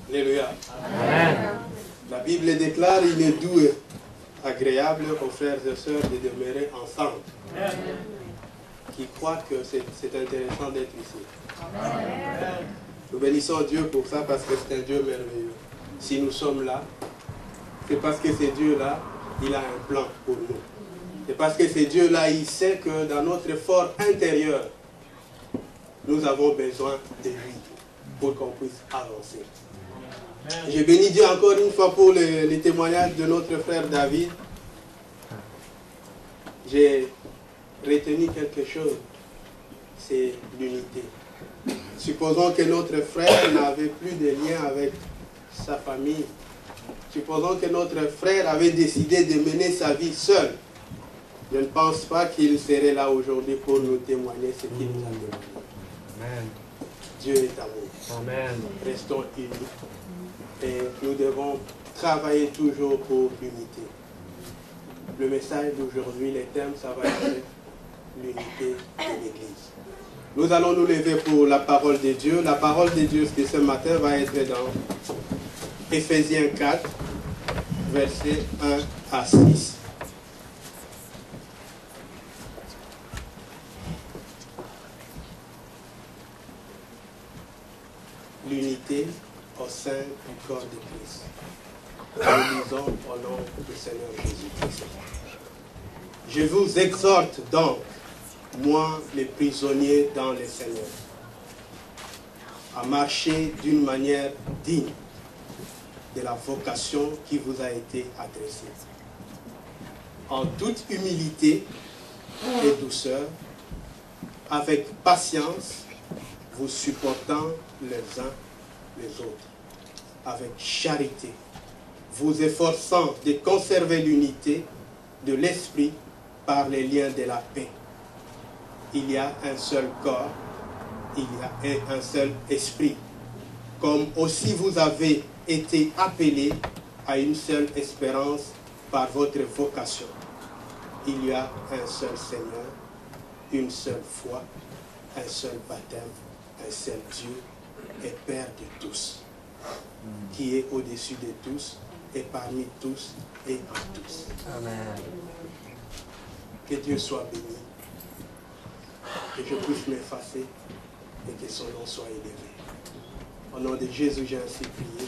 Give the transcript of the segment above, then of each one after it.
Alléluia. Amen. La Bible déclare, il est doux et agréable aux frères et sœurs de demeurer ensemble. Amen. Qui croient que c'est intéressant d'être ici. Amen. Nous bénissons Dieu pour ça parce que c'est un Dieu merveilleux. Si nous sommes là, c'est parce que ce Dieu-là, il a un plan pour nous. C'est parce que ce Dieu-là, il sait que dans notre effort intérieur, nous avons besoin de lui pour qu'on puisse avancer. Je bénis Dieu encore une fois pour les témoignages de notre frère David. J'ai retenu quelque chose, c'est l'unité. Supposons que notre frère n'avait plus de lien avec sa famille. Supposons que notre frère avait décidé de mener sa vie seul. Je ne pense pas qu'il serait là aujourd'hui pour nous témoigner ce qu'il nous a témoigné. Amen. Dieu est amour. Amen. Restons unis. Et nous devons travailler toujours pour l'unité. Le message d'aujourd'hui, les thèmes, ça va être l'unité de l'Église. Nous allons nous lever pour la parole de Dieu. La parole de Dieu de ce matin va être dans Éphésiens 4, versets 1 à 6. L'unité au sein du corps de Christ. Nous lisons au nom du Seigneur Jésus-Christ. Je vous exhorte donc, moi, les prisonniers dans le Seigneur, à marcher d'une manière digne de la vocation qui vous a été adressée, en toute humilité et douceur, avec patience, vous supportant les uns les autres, avec charité, vous efforçant de conserver l'unité de l'esprit par les liens de la paix. Il y a un seul corps, il y a un seul esprit, comme aussi vous avez été appelés à une seule espérance par votre vocation. Il y a un seul Seigneur, une seule foi, un seul baptême, un seul Dieu et Père de tous, qui est au-dessus de tous et parmi tous et en tous. Amen. Que Dieu soit béni, que je puisse m'effacer et que son nom soit élevé. Au nom de Jésus, j'ai ainsi prié.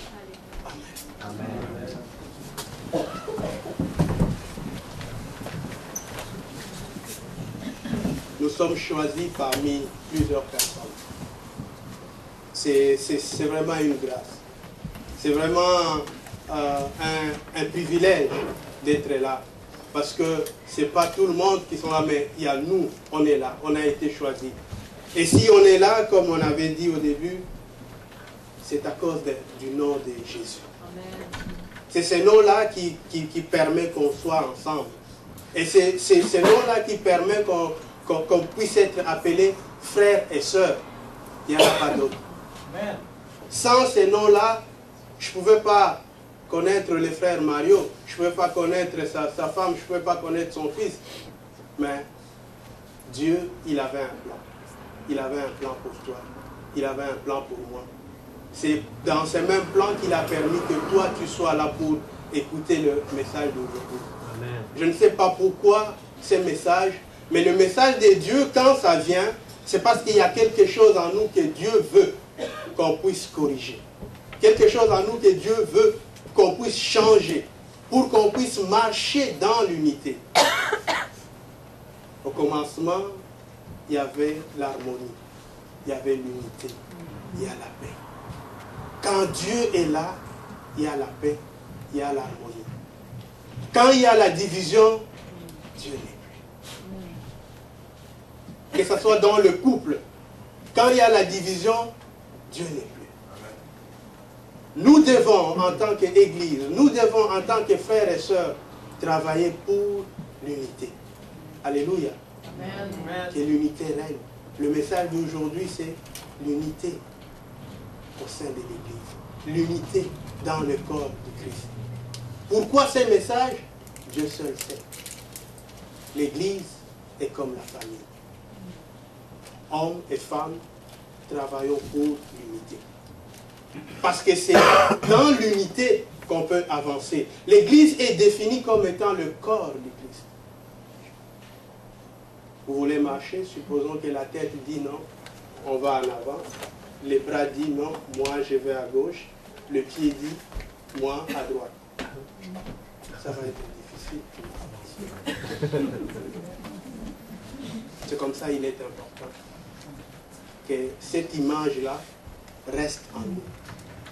Amen. Amen. Nous sommes choisis parmi plusieurs personnes. C'est vraiment une grâce. C'est vraiment un privilège d'être là. Parce que ce n'est pas tout le monde qui sont là, mais il y a nous, on est là, on a été choisis. Et si on est là, comme on avait dit au début, c'est à cause du nom de Jésus. C'est ce nom-là qui permet qu'on soit ensemble. Et c'est ce nom-là qui permet qu'on puisse être appelé frères et sœurs. Il n'y en a pas d'autre. Sans ces noms-là, je ne pouvais pas connaître le frère Mario, je ne pouvais pas connaître sa femme, je ne pouvais pas connaître son fils. Mais Dieu, il avait un plan. Il avait un plan pour toi. Il avait un plan pour moi. C'est dans ce même plan qu'il a permis que toi, tu sois là pour écouter le message d'aujourd'hui. Je ne sais pas pourquoi ce message, mais le message de Dieu, quand ça vient, c'est parce qu'il y a quelque chose en nous que Dieu veut qu'on puisse corriger. Quelque chose en nous que Dieu veut qu'on puisse changer, pour qu'on puisse marcher dans l'unité. Au commencement, il y avait l'harmonie, il y avait l'unité, il y a la paix. Quand Dieu est là, il y a la paix, il y a l'harmonie. Quand il y a la division, Dieu n'est plus. Que ce soit dans le couple, quand il y a la division, Dieu n'est plus. Nous devons, en tant qu'Église, nous devons, en tant que frères et sœurs, travailler pour l'unité. Alléluia. Amen. Que l'unité règne. Le message d'aujourd'hui, c'est l'unité au sein de l'Église. L'unité dans le corps de Christ. Pourquoi ce message? Dieu seul sait. L'Église est comme la famille. Hommes et femmes, travaillons pour l'unité. Parce que c'est dans l'unité qu'on peut avancer. L'Église est définie comme étant le corps du Christ. Vous voulez marcher, supposons que la tête dit non, on va en avant. Les bras disent non, moi je vais à gauche. Le pied dit, moi à droite. Ça va être difficile. C'est comme ça il est important que cette image-là reste en nous.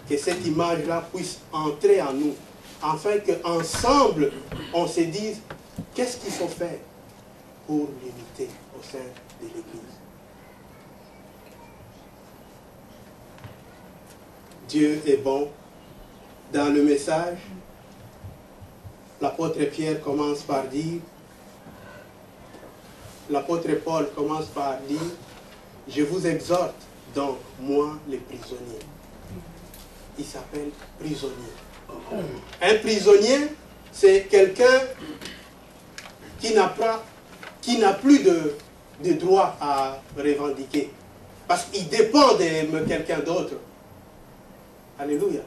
Que cette image-là puisse entrer en nous. Afin qu'ensemble, on se dise, qu'est-ce qu'il faut faire pour l'unité au sein de l'Église? Dieu est bon. Dans le message, l'apôtre Pierre commence par dire, l'apôtre Paul commence par dire, je vous exhorte donc, moi, les prisonniers. Il s'appelle prisonnier. Un prisonnier, c'est quelqu'un qui n'a plus de droit à revendiquer. Parce qu'il dépend de quelqu'un d'autre. Alléluia.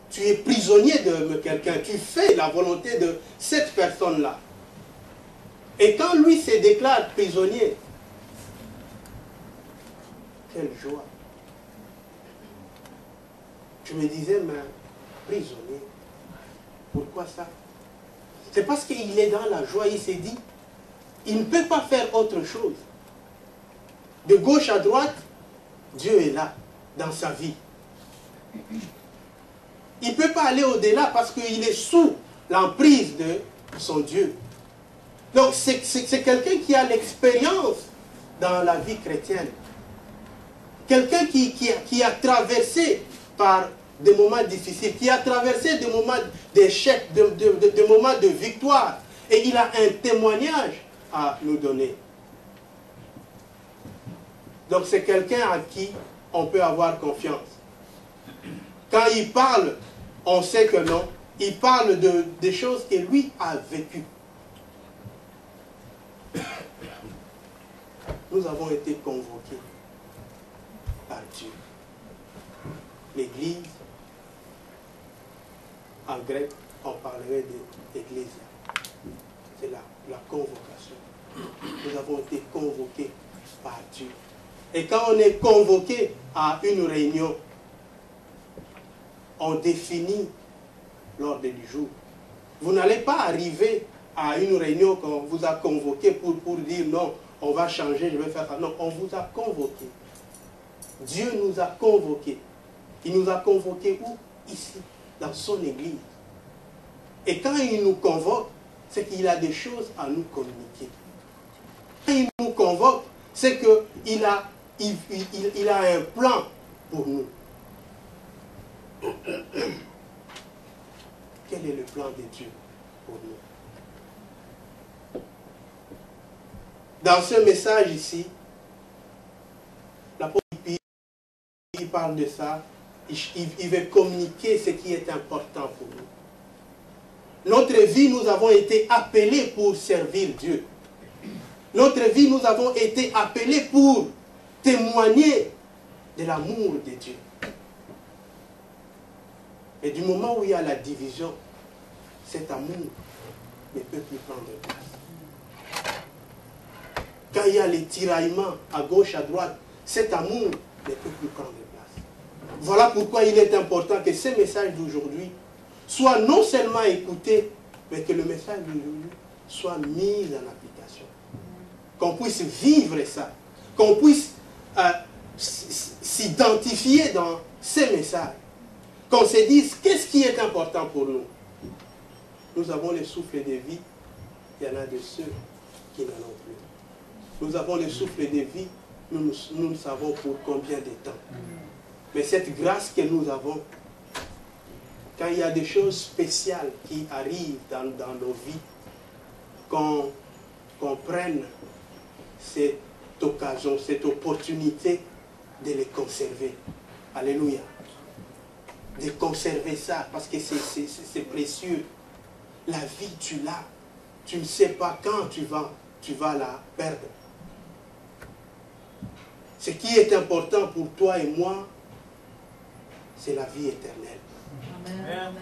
Tu es prisonnier de quelqu'un. Tu fais la volonté de cette personne-là. Et quand lui se déclare prisonnier, quelle joie. Je me disais, mais prisonnier, pourquoi ça? C'est parce qu'il est dans la joie, il s'est dit, il ne peut pas faire autre chose. De gauche à droite, Dieu est là, dans sa vie. Il ne peut pas aller au-delà parce qu'il est sous l'emprise de son Dieu. Donc c'est quelqu'un qui a l'expérience dans la vie chrétienne. Quelqu'un qui a traversé par des moments difficiles, qui a traversé des moments d'échec, des moments de victoire. Et il a un témoignage à nous donner. Donc c'est quelqu'un à qui on peut avoir confiance. Quand il parle, on sait que non. Il parle des choses que lui a vécues. Nous avons été convoqués par Dieu. L'Église, en grec, on parlerait d'Ecclésia. C'est la convocation. Nous avons été convoqués par Dieu. Et quand on est convoqué à une réunion, on définit l'ordre du jour. Vous n'allez pas arriver à une réunion qu'on vous a convoqué pour dire non, on va changer, je vais faire ça. Non, on vous a convoqué. Dieu nous a convoqués. Il nous a convoqués où? Ici, dans son Église. Et quand il nous convoque, c'est qu'il a des choses à nous communiquer. Quand il nous convoque, c'est qu'il a un plan pour nous. Quel est le plan de Dieu pour nous? Dans ce message ici, l'apôtre il parle de ça, il veut communiquer ce qui est important pour nous. Notre vie, nous avons été appelés pour servir Dieu. Notre vie, nous avons été appelés pour témoigner de l'amour de Dieu. Et du moment où il y a la division, cet amour ne peut plus prendre place. Quand il y a les tiraillements à gauche, à droite, cet amour ne peut plus prendre place. Voilà pourquoi il est important que ce message d'aujourd'hui soit non seulement écouté, mais que le message d'aujourd'hui soit mis en application. Qu'on puisse vivre ça. Qu'on puisse s'identifier dans ces messages. Qu'on se dise, qu'est-ce qui est important pour nous? Nous avons le souffle de vie, il y en a de ceux qui n'en ont plus. Nous avons le souffle de vie, nous ne savons pour combien de temps. Mais cette grâce que nous avons, quand il y a des choses spéciales qui arrivent dans nos vies, qu'on prenne cette occasion, cette opportunité de les conserver. Alléluia. De conserver ça, parce que c'est précieux. La vie, tu l'as. Tu ne sais pas quand tu vas la perdre. Ce qui est important pour toi et moi, c'est la vie éternelle. Amen.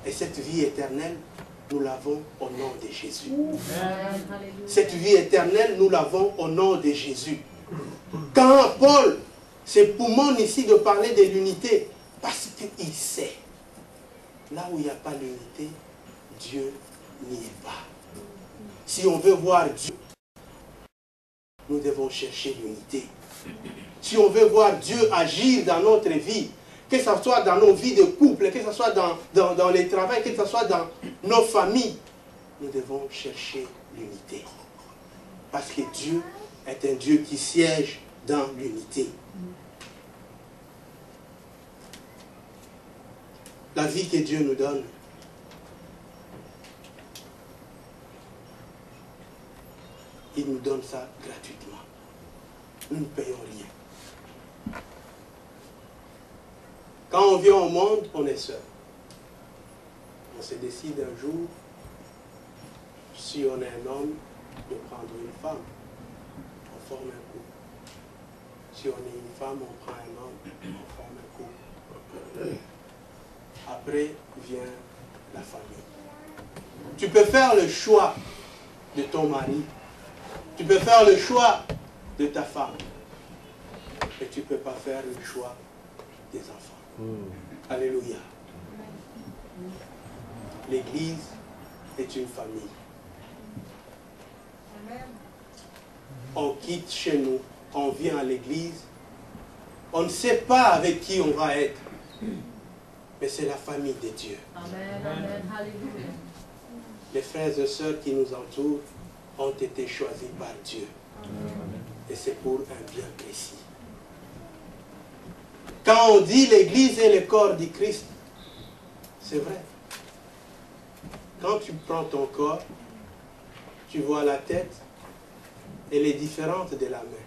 Et cette vie éternelle, nous l'avons au nom de Jésus. Amen. Cette vie éternelle, nous l'avons au nom de Jésus. Quand Paul se poumone ici de parler de l'unité, parce qu'il sait, là où il n'y a pas l'unité, Dieu n'y est pas. Si on veut voir Dieu, nous devons chercher l'unité. Si on veut voir Dieu agir dans notre vie, que ce soit dans nos vies de couple, que ce soit dans les travails, que ce soit dans nos familles, nous devons chercher l'unité. Parce que Dieu est un Dieu qui siège dans l'unité. La vie que Dieu nous donne, il nous donne ça gratuitement. Nous ne payons rien. Quand on vient au monde, on est seul. On se décide un jour, si on est un homme, de prendre une femme. On forme un couple. Si on est une femme, on prend un homme, on forme un couple. Après vient la famille. Tu peux faire le choix de ton mari. Tu peux faire le choix de ta femme. Mais tu ne peux pas faire le choix des enfants. Alléluia. L'Église est une famille. On quitte chez nous, on vient à l'Église. On ne sait pas avec qui on va être. Mais c'est la famille de Dieu. Amen. Amen. Alléluia. Les frères et sœurs qui nous entourent ont été choisis par Dieu. Et c'est pour un bien précis. Quand on dit l'Église est le corps du Christ, c'est vrai. Quand tu prends ton corps, tu vois la tête, elle est différente de la main.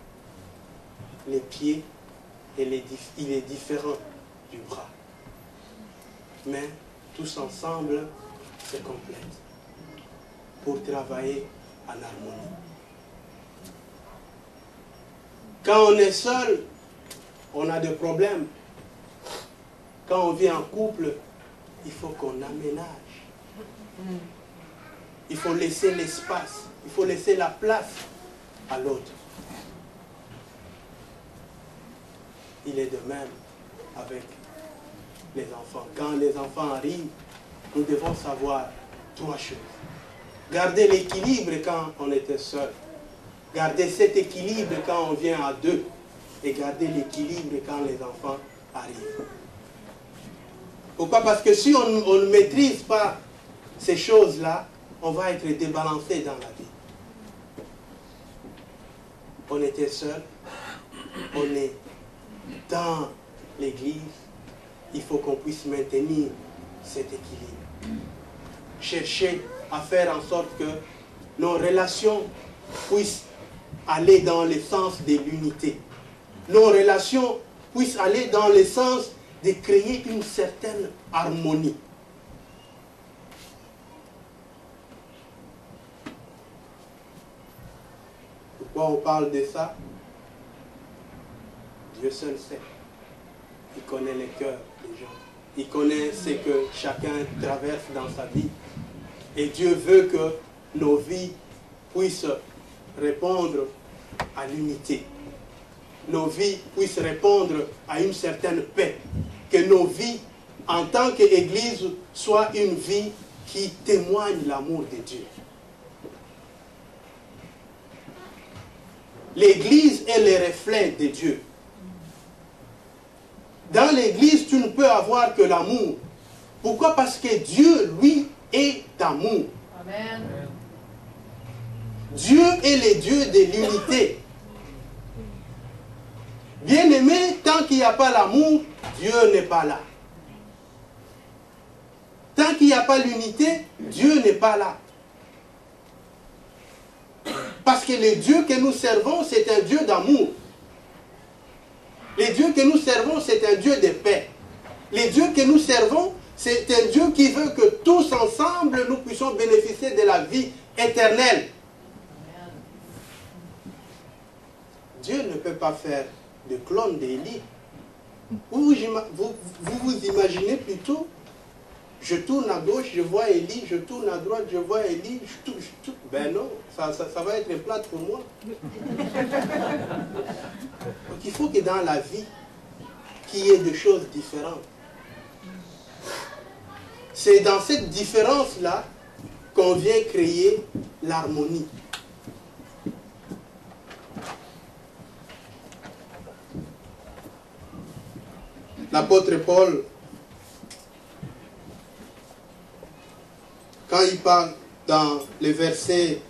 Les pieds, il est différent du bras. Mais tous ensemble se complètent pour travailler en harmonie. Quand on est seul, on a des problèmes. Quand on vit en couple, il faut qu'on aménage. Il faut laisser l'espace, il faut laisser la place à l'autre. Il est de même avec les enfants. Quand les enfants arrivent, nous devons savoir trois choses. Garder l'équilibre quand on était seul. Garder cet équilibre quand on vient à deux. Et garder l'équilibre quand les enfants arrivent. Pourquoi? Parce que si on ne maîtrise pas ces choses-là, on va être débalancé dans la vie. On était seul, on est dans l'église, il faut qu'on puisse maintenir cet équilibre. Chercher à faire en sorte que nos relations puissent aller dans le sens de l'unité. Nos relations puissent aller dans le sens de créer une certaine harmonie. Pourquoi on parle de ça? Dieu seul sait. Il connaît les cœurs des gens. Il connaît ce que chacun traverse dans sa vie. Et Dieu veut que nos vies puissent répondre à l'unité. Nos vies puissent répondre à une certaine paix. Que nos vies, en tant qu'Église, soient une vie qui témoigne l'amour de Dieu. L'Église est le reflet de Dieu. Dans l'Église, tu ne peux avoir que l'amour. Pourquoi? Parce que Dieu, lui, est d'amour. Amen. Dieu est le Dieu de l'unité. Bien-aimé, tant qu'il n'y a pas l'amour, Dieu n'est pas là. Tant qu'il n'y a pas l'unité, Dieu n'est pas là. Parce que le Dieu que nous servons, c'est un Dieu d'amour. Le Dieu que nous servons, c'est un Dieu de paix. Le Dieu que nous servons, c'est un Dieu qui veut que tous ensemble, nous puissions bénéficier de la vie éternelle. Dieu ne peut pas faire de clone d'Élie. Vous vous imaginez plutôt, je tourne à gauche, je vois Élie, je tourne à droite, je vois Élie, je tourne. Ben non, ça va être plate pour moi. Donc il faut que dans la vie, qu'il y ait des choses différentes. C'est dans cette différence-là qu'on vient créer l'harmonie. L'apôtre Paul, quand il parle dans le verset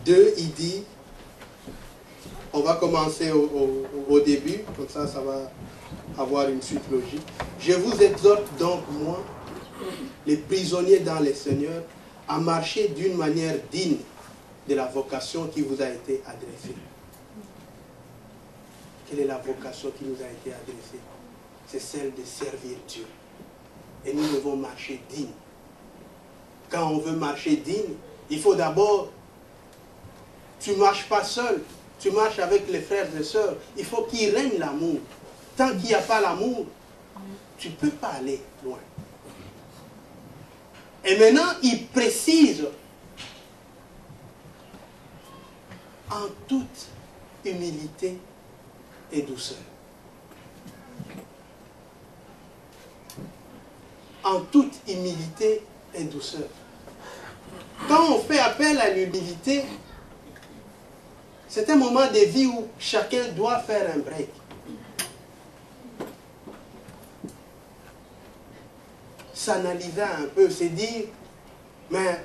2, il dit, on va commencer au début, comme ça va avoir une suite logique. Je vous exhorte donc, moi, les prisonniers dans le Seigneur, à marcher d'une manière digne de la vocation qui vous a été adressée. Quelle est la vocation qui nous a été adressée? C'est celle de servir Dieu. Et nous devons marcher digne. Quand on veut marcher digne, il faut d'abord, tu ne marches pas seul, tu marches avec les frères et sœurs. Il faut qu'il règne l'amour. Tant qu'il n'y a pas l'amour, tu ne peux pas aller loin. Et maintenant, il précise en toute humilité et douceur. En toute humilité et douceur. Quand on fait appel à l'humilité, c'est un moment de vie où chacun doit faire un break. S'analyser un peu, c'est dire, mais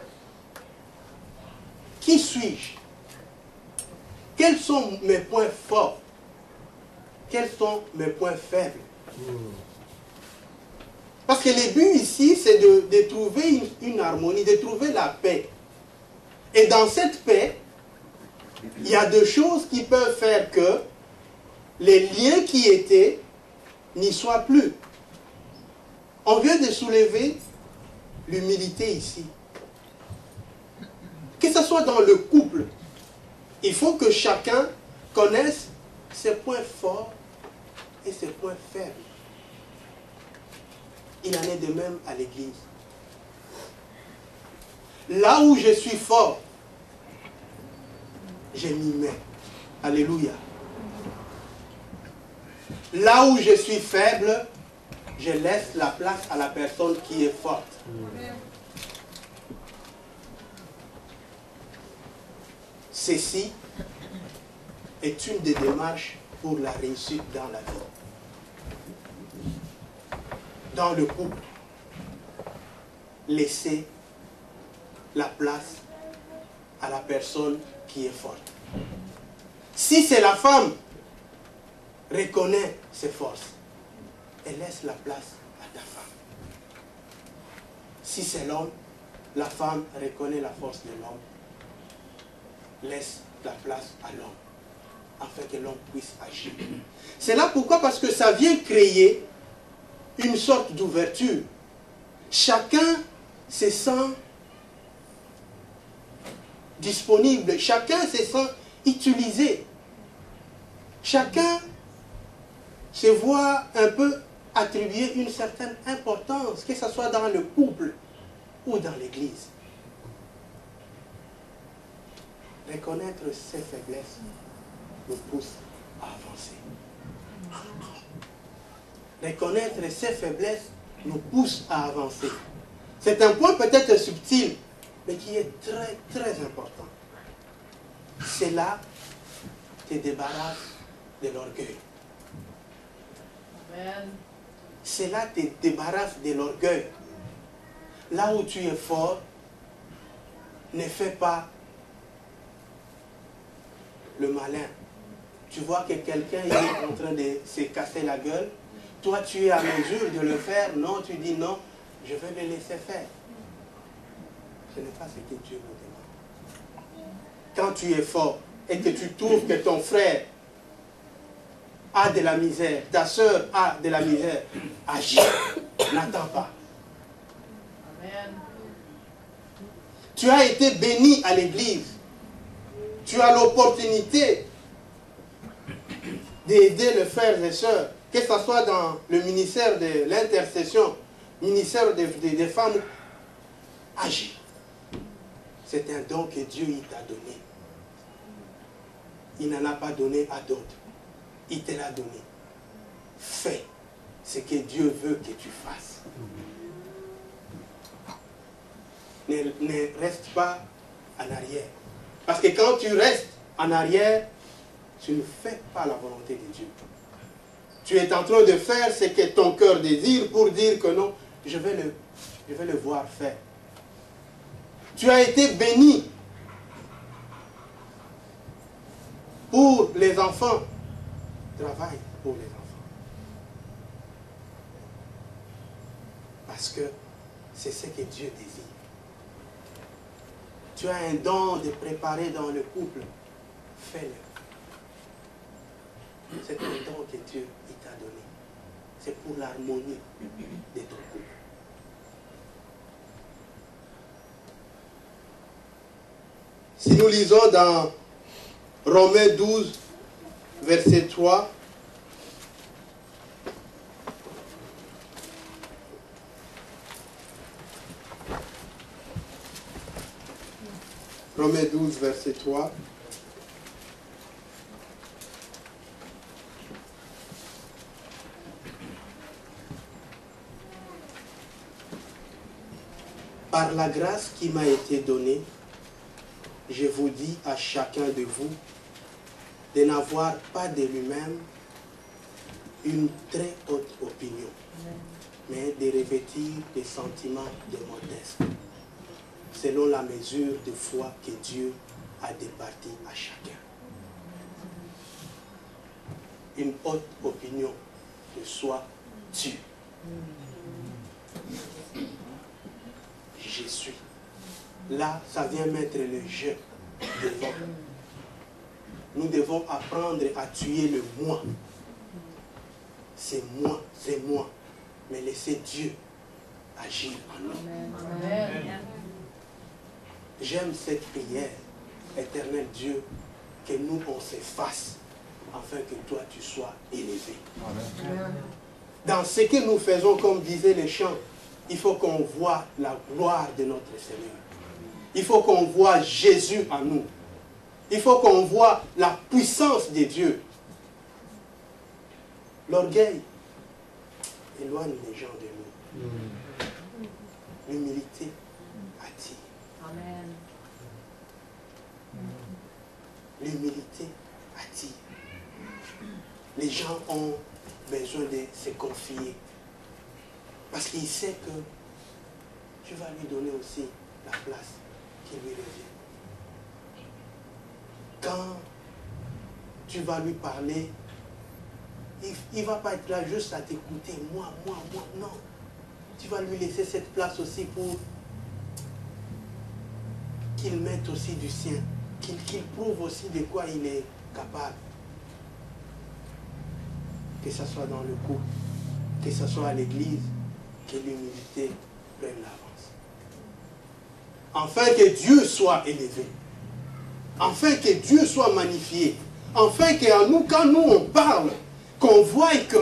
qui suis-je? Quels sont mes points forts? Quels sont mes points faibles? Parce que le but ici, c'est de trouver une harmonie, de trouver la paix. Et dans cette paix, il y a deux choses qui peuvent faire que les liens qui étaient n'y soient plus. On vient de soulever l'humilité ici. Que ce soit dans le couple, il faut que chacun connaisse ses points forts et ses points faibles. Il en est de même à l'église. Là où je suis fort, je m'y mets. Alléluia. Là où je suis faible, je laisse la place à la personne qui est forte. Ceci est une des démarches pour la réussite dans la vie. Dans le couple, laissez la place à la personne qui est forte. Si c'est la femme, reconnais ses forces et laisse la place à ta femme. Si c'est l'homme, la femme reconnaît la force de l'homme, laisse la place à l'homme, afin que l'homme puisse agir. C'est là pourquoi, parce que ça vient créer une sorte d'ouverture. Chacun se sent disponible, chacun se sent utilisé. Chacun se voit un peu attribuer une certaine importance, que ce soit dans le couple ou dans l'église. Reconnaître ses faiblesses nous pousse à avancer. Reconnaître ses faiblesses nous pousse à avancer. C'est un point peut-être subtil, mais qui est très, très important. Cela te débarrasse de l'orgueil. Cela te débarrasse de l'orgueil. Là où tu es fort, ne fais pas le malin. Tu vois que quelqu'un est en train de se casser la gueule. Toi, tu es à mesure de le faire. Non, tu dis non, je vais le laisser faire. Ce n'est pas ce que Dieu nous demande. Quand tu es fort et que tu trouves que ton frère a de la misère, ta soeur a de la misère, agis. N'attends pas. Amen. Tu as été béni à l'église. Tu as l'opportunité d'aider les frères et sœurs, que ce soit dans le ministère de l'intercession, ministère des femmes, agis. C'est un don que Dieu t'a donné. Il n'en a pas donné à d'autres. Il te l'a donné. Fais ce que Dieu veut que tu fasses. Ne reste pas en arrière. Parce que quand tu restes en arrière, tu ne fais pas la volonté de Dieu. Tu es en train de faire ce que ton cœur désire pour dire que non, je vais le voir faire. Tu as été béni pour les enfants. Travaille pour les enfants. Parce que c'est ce que Dieu désire. Tu as un don de préparer dans le couple. Fais-le. C'est un don que Dieu t'a donné. C'est pour l'harmonie de ton couple. Si nous lisons dans Romains 12, verset 3, Romains 12, verset 3. Par la grâce qui m'a été donnée, je vous dis à chacun de vous de n'avoir pas de lui-même une très haute opinion, mais de revêtir des sentiments de modeste, selon la mesure de foi que Dieu a départie à chacun. Une haute opinion de soi tue. Je suis. Là, ça vient mettre le je devant. Nous devons apprendre à tuer le moi. C'est moi, c'est moi. Mais laissez Dieu agir en nous. Amen. J'aime cette prière, éternel Dieu, que nous on s'efface, afin que toi tu sois élevé. Amen. Dans ce que nous faisons, comme disaient les chants, il faut qu'on voit la gloire de notre Seigneur. Il faut qu'on voit Jésus en nous. Il faut qu'on voit la puissance de Dieu. L'orgueil éloigne les gens de nous. L'humilité attire. Amen. L'humilité attire. Les gens ont besoin de se confier. Parce qu'il sait que tu vas lui donner aussi la place qui lui revient. Quand tu vas lui parler, il ne va pas être là juste à t'écouter. Moi. Non. Tu vas lui laisser cette place aussi pour qu'il mette aussi du sien. Qu'il prouve aussi de quoi il est capable. Que ce soit dans le couple, que ce soit à l'église, que l'humilité prenne l'avance. Afin que Dieu soit élevé. Afin que Dieu soit magnifié. Afin qu'à nous, quand nous on parle, qu'on voie que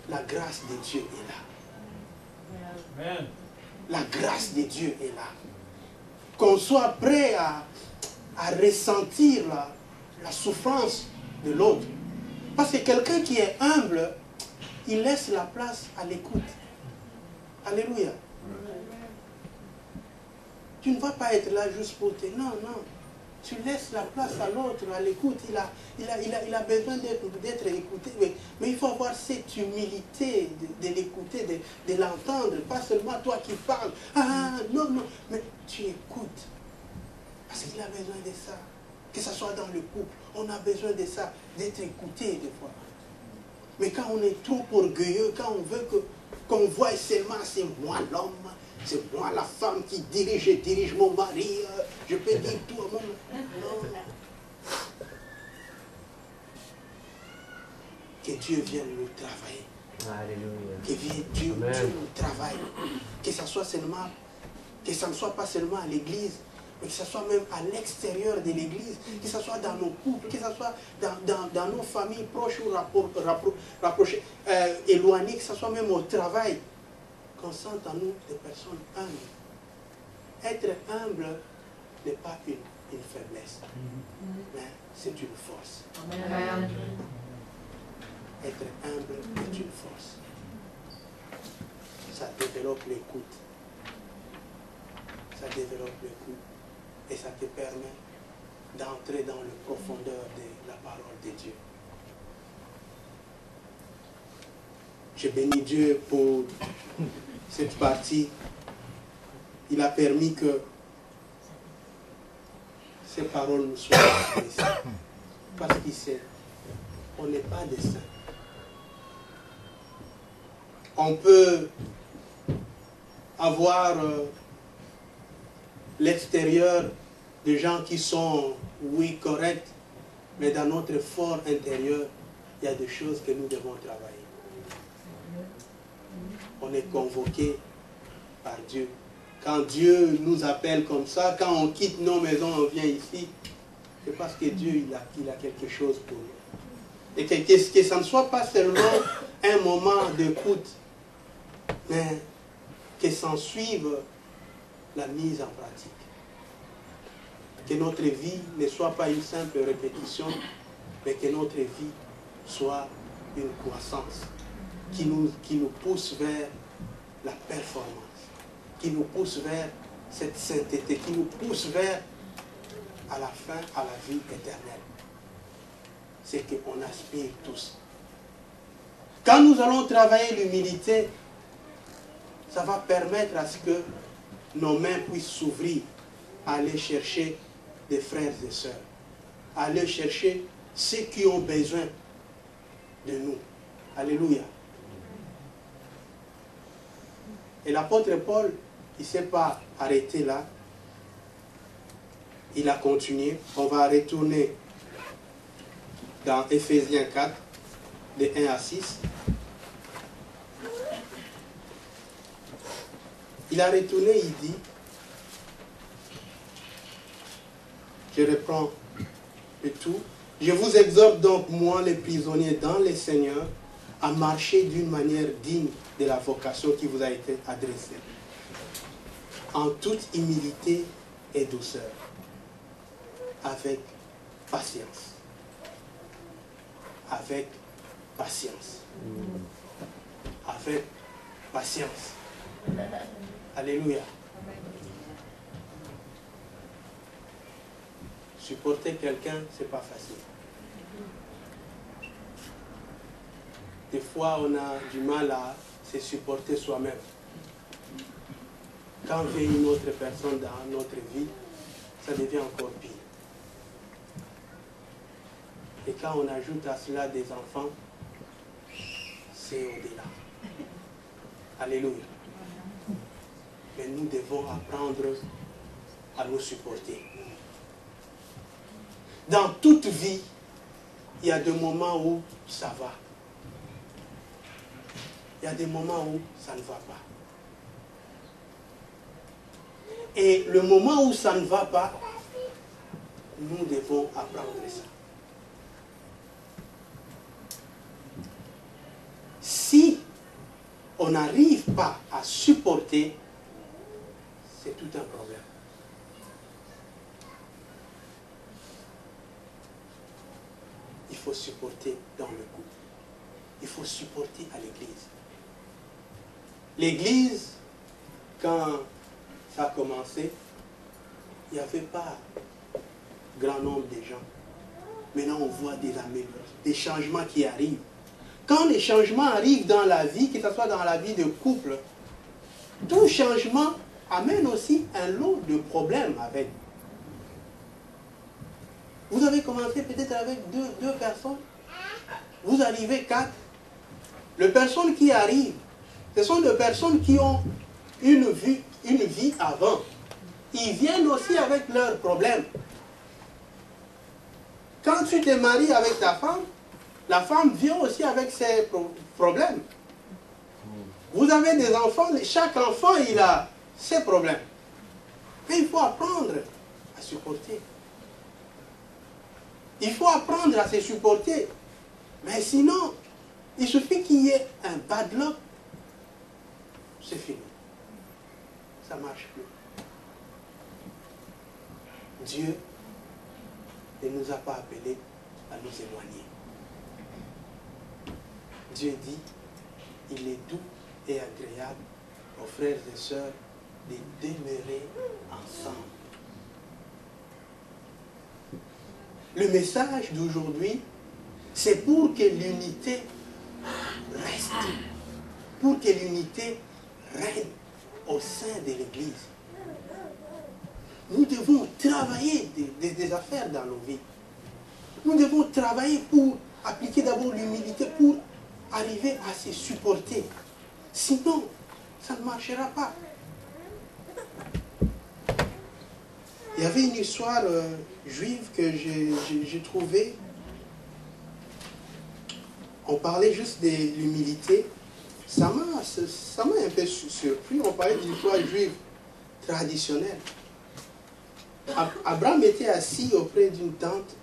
la grâce de Dieu est là. Amen. La grâce de Dieu est là. Qu'on soit prêt à ressentir la souffrance de l'autre. Parce que quelqu'un qui est humble, il laisse la place à l'écoute. Alléluia. Tu ne vas pas être là juste pour te... Non. Tu laisses la place à l'autre, à l'écoute. Il a besoin d'être écouté. Mais il faut avoir cette humilité de l'écouter, de l'entendre. Pas seulement toi qui parles. Ah, non. Mais tu écoutes. Parce qu'il a besoin de ça. Que ce soit dans le couple, on a besoin de ça, d'être écouté des fois. Mais quand on est trop orgueilleux, quand on veut qu'on voit seulement c'est moi l'homme, c'est moi la femme qui dirige, je dirige mon mari, je peux dire tout à mon... Non. Que Dieu vienne nous travailler. Alléluia. Que Dieu nous travaille. Que ça ne soit pas seulement à l'église, mais que ce soit même à l'extérieur de l'église, que ce soit dans nos couples, que ce soit dans nos familles proches ou rapprochées, éloignées, que ce soit même au travail, qu'on sente en nous des personnes humbles. Être humble n'est pas une faiblesse, mais c'est une force. Amen. Être humble est une force. Ça développe l'écoute. Ça développe l'écoute. Et ça te permet d'entrer dans la profondeur de la parole de Dieu. Je bénis Dieu pour cette partie. Il a permis que ces paroles nous soient transmises. Parce qu'il sait, on n'est pas des saints. On peut avoir l'extérieur de gens qui sont, oui, corrects, mais dans notre fort intérieur, il y a des choses que nous devons travailler. On est convoqué par Dieu. Quand Dieu nous appelle comme ça, quand on quitte nos maisons, on vient ici, c'est parce que Dieu, il a quelque chose pour nous. Et que ça ne soit pas seulement un moment d'écoute, mais que s'en suive la mise en pratique. Que notre vie ne soit pas une simple répétition, mais que notre vie soit une croissance qui nous pousse vers la performance, qui nous pousse vers cette sainteté, qui nous pousse vers, à la fin, à la vie éternelle. C'est qu'on aspire tous. Quand nous allons travailler l'humilité, ça va permettre à ce que nos mains puissent s'ouvrir à aller chercher des frères et sœurs, à aller chercher ceux qui ont besoin de nous. Alléluia. Et l'apôtre Paul, il ne s'est pas arrêté là. Il a continué. On va retourner dans Éphésiens 4, de 1 à 6. Il a retourné, il dit, je reprends le tout. Je vous exhorte donc, moi, les prisonniers dans le Seigneur, à marcher d'une manière digne de la vocation qui vous a été adressée, en toute humilité et douceur, avec patience. Avec patience. Avec patience. Alléluia. Supporter quelqu'un, ce n'est pas facile. Des fois, on a du mal à se supporter soi-même. Quand vient une autre personne dans notre vie, ça devient encore pire. Et quand on ajoute à cela des enfants, c'est au-delà. Alléluia. Mais nous devons apprendre à nous supporter. Dans toute vie, il y a des moments où ça va. Il y a des moments où ça ne va pas. Et le moment où ça ne va pas, nous devons apprendre ça. Si on n'arrive pas à supporter, c'est tout un problème. Il faut supporter dans le couple. Il faut supporter à l'église. L'église, quand ça a commencé, il n'y avait pas grand nombre de gens. Maintenant, on voit des améliorations, des changements qui arrivent. Quand les changements arrivent dans la vie, que ce soit dans la vie de couple, tout changement amène aussi un lot de problèmes avec. Vous avez commencé peut-être avec deux personnes. Vous arrivez 4. Les personnes qui arrivent, ce sont des personnes qui ont une vie avant. Ils viennent aussi avec leurs problèmes. Quand tu te maries avec ta femme, la femme vient aussi avec ses problèmes. Vous avez des enfants, chaque enfant il a ses problèmes. Et il faut apprendre supporter. Il faut apprendre à se supporter. Mais sinon, il suffit qu'il y ait un bad luck, c'est fini. Ça ne marche plus. Dieu ne nous a pas appelés à nous éloigner. Dieu dit, il est doux et agréable aux frères et sœurs de demeurer ensemble. Le message d'aujourd'hui, c'est pour que l'unité reste, pour que l'unité règne au sein de l'Église. Nous devons travailler des affaires dans nos vies. Nous devons travailler pour appliquer d'abord l'humilité, pour arriver à se supporter. Sinon, ça ne marchera pas. Il y avait une histoire juive que j'ai trouvée. On parlait juste de l'humilité. Ça m'a un peu surpris. On parlait d'une histoire juive traditionnelle. Abraham était assis auprès d'une tente.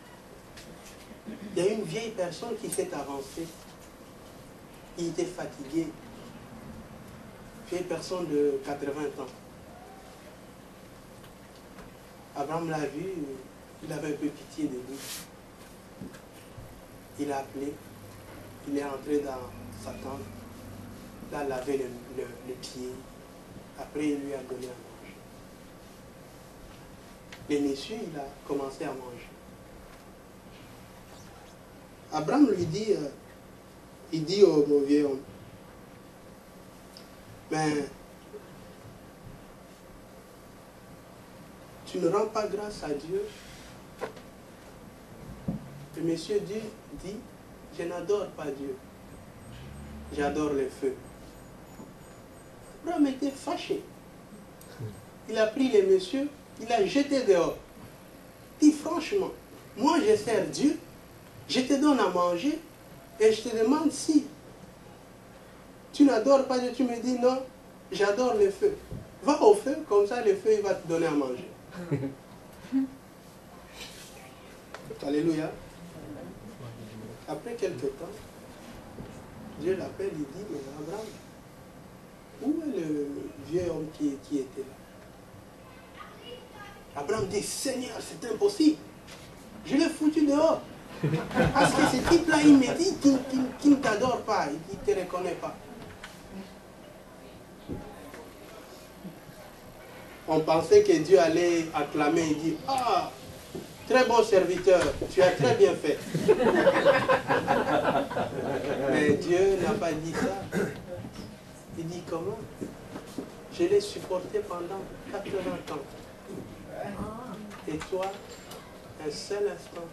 Il y a une vieille personne qui s'est avancée. Il était fatigué. Vieille personne de 80 ans. Abraham l'a vu, il avait un peu pitié de lui. Il a appelé, il est entré dans sa tente, il a lavé le pied, après il lui a donné à manger. Le monsieur, il a commencé à manger. Abraham lui dit, il dit au vieil homme, mais tu ne rends pas grâce à Dieu. Le monsieur dit, je n'adore pas Dieu. J'adore le feu. Abraham était fâché. Il a pris le monsieur, il l'a jeté dehors. Il dit franchement, moi je sers Dieu, je te donne à manger et je te demande si tu n'adores pas Dieu, tu me dis non, j'adore le feu. Va au feu, comme ça le feu il va te donner à manger. Alléluia. Après quelque temps, Dieu l'appelle, il dit, mais Abraham, où est le vieux homme qui était là? Abraham dit, Seigneur, c'est impossible. Je l'ai foutu dehors. Parce que ce type-là, il me dit qu'il ne t'adore pas, il ne te reconnaît pas. On pensait que Dieu allait acclamer et dire, ah, très bon serviteur, tu as très bien fait. Mais Dieu n'a pas dit ça. Il dit comment? Je l'ai supporté pendant 80 ans. Et toi, un seul instant,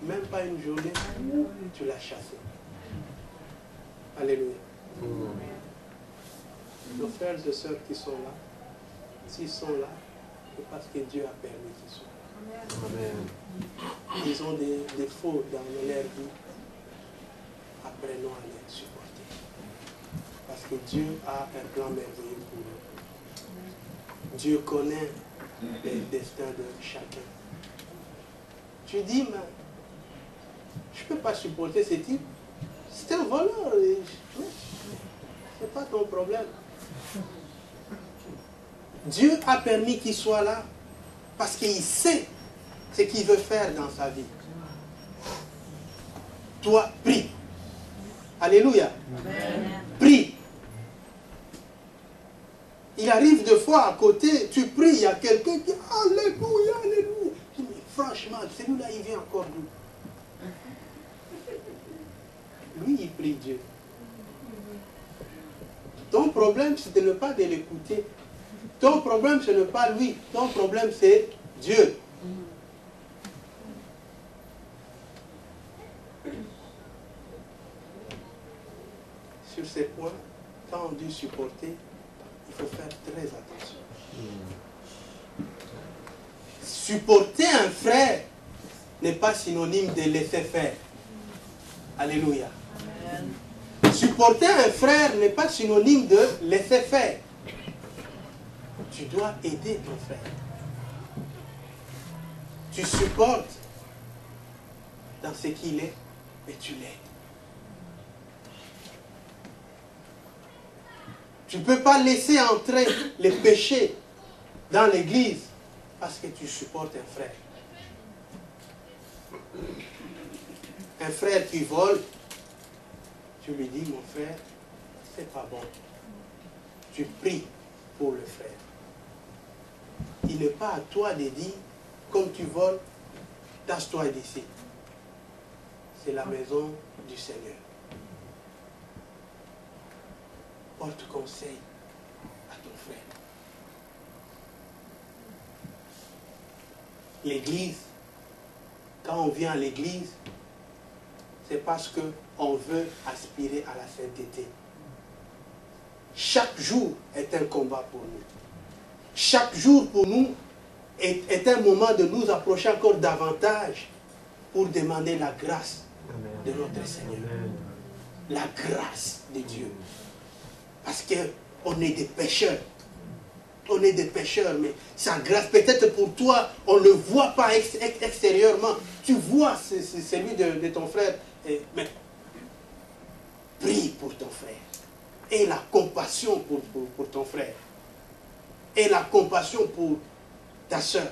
même pas une journée, tu l'as chassé. Alléluia. Nos frères et sœurs qui sont là, s'ils sont là, c'est parce que Dieu a permis qu'ils soient là. Amen. Ils ont des défauts dans leur vie. Apprenons à les supporter. Parce que Dieu a un plan merveilleux pour nous. Dieu connaît les destins de chacun. Tu dis, mais je ne peux pas supporter ce type. C'est un voleur. Ce n'est pas ton problème. Dieu a permis qu'il soit là parce qu'il sait ce qu'il veut faire dans sa vie. Toi, prie. Alléluia. Amen. Prie. Il arrive des fois à côté, tu pries, il y a quelqu'un qui dit Alléluia, Alléluia. Je dis, mais franchement, celui-là, il vient encore d'où? Lui, il prie Dieu. Ton problème, ce n'est pas de l'écouter. Ton problème, ce n'est pas lui. Ton problème, c'est Dieu. Sur ces points, quand on dit supporter, il faut faire très attention. Supporter un frère n'est pas synonyme de laisser faire. Alléluia. Amen. Supporter un frère n'est pas synonyme de laisser faire. Tu dois aider ton frère. Tu supportes dans ce qu'il est, mais tu l'aides. Tu ne peux pas laisser entrer les péchés dans l'église parce que tu supportes un frère. Un frère qui vole, tu lui dis, mon frère, c'est pas bon. Tu pries pour le frère. Il n'est pas à toi de dire, comme tu voles, tasse-toi d'ici. C'est la maison du Seigneur. Porte conseil à ton frère. L'église, quand on vient à l'église, c'est parce qu'on veut aspirer à la sainteté. Chaque jour est un combat pour nous. Chaque jour pour nous est un moment de nous approcher encore davantage pour demander la grâce de notre Seigneur. La grâce de Dieu. Parce qu'on est des pécheurs. On est des pécheurs, mais sa grâce, peut-être pour toi, on ne le voit pas extérieurement. Tu vois celui de ton frère, mais prie pour ton frère. Et la compassion pour ton frère. Et la compassion pour ta soeur.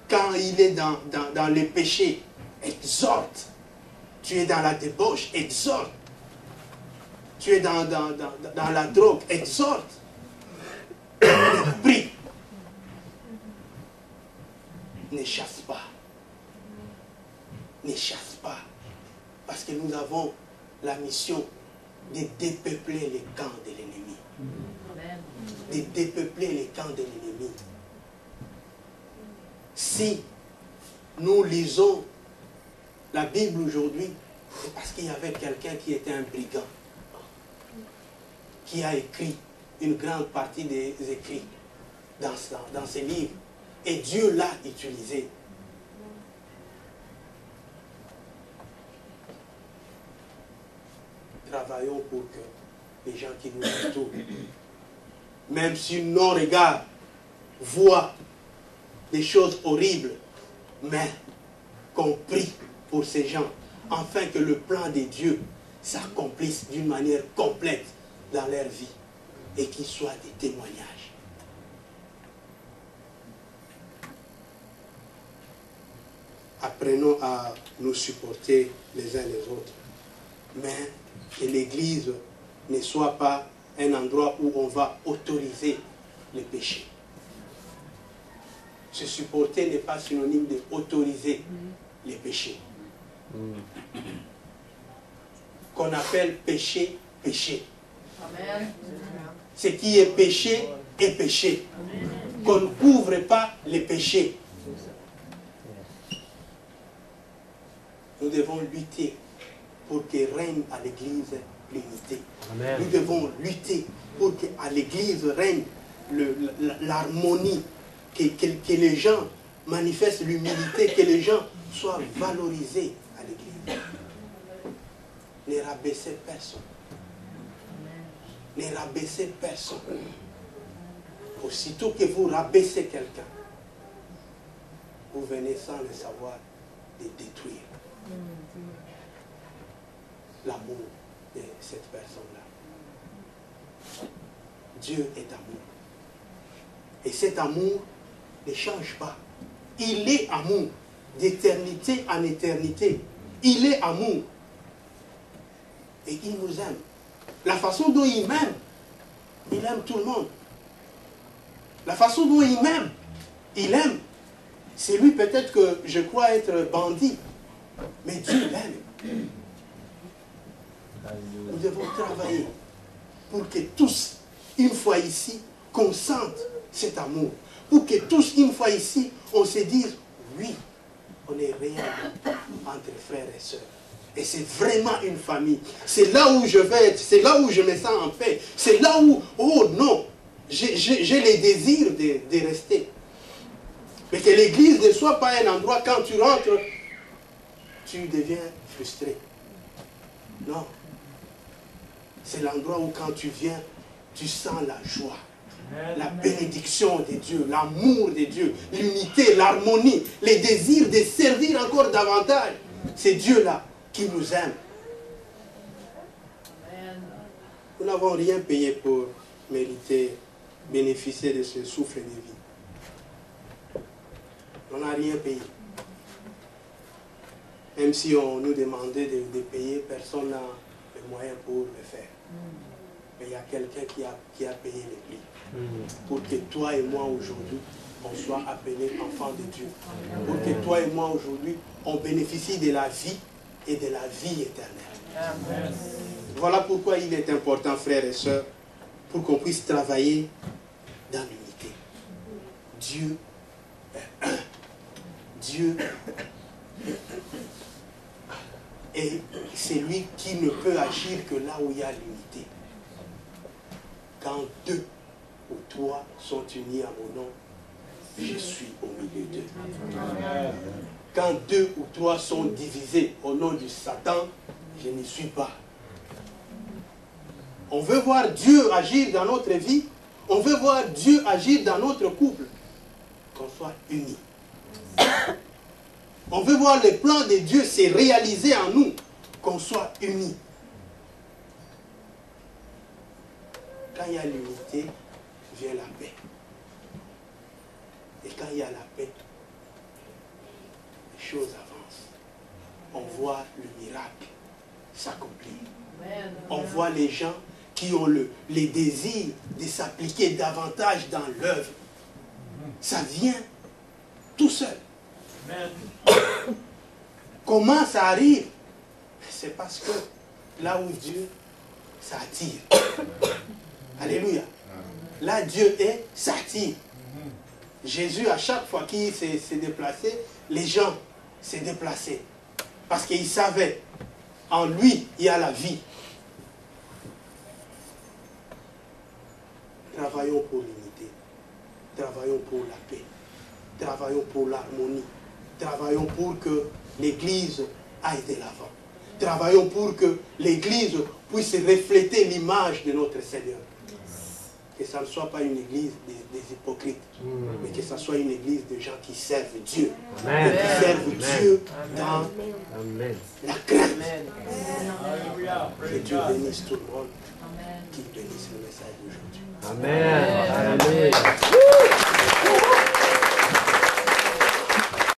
Quand il est dans le péché, exhorte. Tu es dans la débauche, exhorte. Tu es dans la drogue, exhorte. Prie. Ne chasse pas. Ne chasse pas. Parce que nous avons la mission de dépeupler les camps de l'ennemi. De dépeupler les camps de l'ennemi. Si nous lisons la Bible aujourd'hui, c'est parce qu'il y avait quelqu'un qui était un brigand, qui a écrit une grande partie des écrits dans ces livres. Et Dieu l'a utilisé. Travaillons pour que les gens qui nous entourent, même si nos regards voient des choses horribles, mais qu'on prie pour ces gens, afin que le plan de Dieu s'accomplisse d'une manière complète dans leur vie et qu'ils soient des témoignages. Apprenons à nous supporter les uns les autres, mais que l'Église ne soit pas un endroit où on va autoriser le péché. Se supporter n'est pas synonyme d'autoriser les péchés. Qu'on appelle péché, péché. Amen. Ce qui est péché est péché. Qu'on ne couvre pas les péchés. Nous devons lutter pour que règne à l'Église l'unité. Nous devons lutter pour qu'à l'Église règne l'harmonie, que les gens manifestent l'humilité, que les gens soient valorisés à l'Église. Ne rabaissez personne. Ne rabaissez personne. Aussitôt que vous rabaissez quelqu'un, vous venez sans le savoir de détruire l'amour de cette personne-là. Dieu est amour. Et cet amour ne change pas. Il est amour. D'éternité en éternité. Il est amour. Et il nous aime. La façon dont il m'aime, il aime tout le monde. La façon dont il m'aime, il aime. C'est lui peut-être que je crois être bandit. Mais Dieu l'aime. Nous devons travailler pour que tous, une fois ici, qu'on sente cet amour. Pour que tous, une fois ici, on se dise, oui, on est réellement entre frères et sœurs. Et c'est vraiment une famille. C'est là où je vais être. C'est là où je me sens en paix. C'est là où, oh non, j'ai les désirs de rester. Mais que l'église ne soit pas un endroit, quand tu rentres, tu deviens frustré. Non. C'est l'endroit où quand tu viens, tu sens la joie. La bénédiction de Dieu, l'amour de Dieu, l'unité, l'harmonie, les désirs de servir encore davantage. C'est Dieu-là qui nous aime. Nous n'avons rien payé pour mériter, bénéficier de ce souffle de vie. On n'a rien payé. Même si on nous demandait de payer, personne n'a les moyens pour le faire. Mais il y a quelqu'un qui a payé le prix. Pour que toi et moi aujourd'hui, on soit appelés enfants de Dieu. Pour que toi et moi aujourd'hui, on bénéficie de la vie et de la vie éternelle. Amen. Voilà pourquoi il est important, frères et sœurs, pour qu'on puisse travailler dans l'unité. Dieu est un. Dieu est celui qui ne peut agir que là où il y a l'unité. Quand deux ou trois sont unis à mon nom, je suis au milieu d'eux. Quand deux ou trois sont divisés au nom du Satan, je n'y suis pas. On veut voir Dieu agir dans notre vie. On veut voir Dieu agir dans notre couple. Qu'on soit unis. On veut voir le plan de Dieu se réaliser en nous. Qu'on soit unis. Quand il y a l'unité, vient la paix. Et quand il y a la paix, les choses avancent. On voit le miracle s'accomplir. On voit les gens qui ont les désirs de s'appliquer davantage dans l'œuvre. Ça vient tout seul. Comment ça arrive? C'est parce que là où Dieu, ça attire. Alléluia. Là, Dieu est, ça attire. Jésus, à chaque fois qu'il s'est déplacé, les gens s'est déplacés. Parce qu'il savait, en lui, il y a la vie. Travaillons pour l'unité. Travaillons pour la paix. Travaillons pour l'harmonie. Travaillons pour que l'Église aille de l'avant. Travaillons pour que l'Église puisse refléter l'image de notre Seigneur. Que ça ne soit pas une église des hypocrites, mais que ça soit une église de gens qui servent Dieu. Amen. Qui servent Dieu dans la crainte. Que Dieu bénisse tout le monde. Qu'il bénisse le message d'aujourd'hui. Amen. Amen.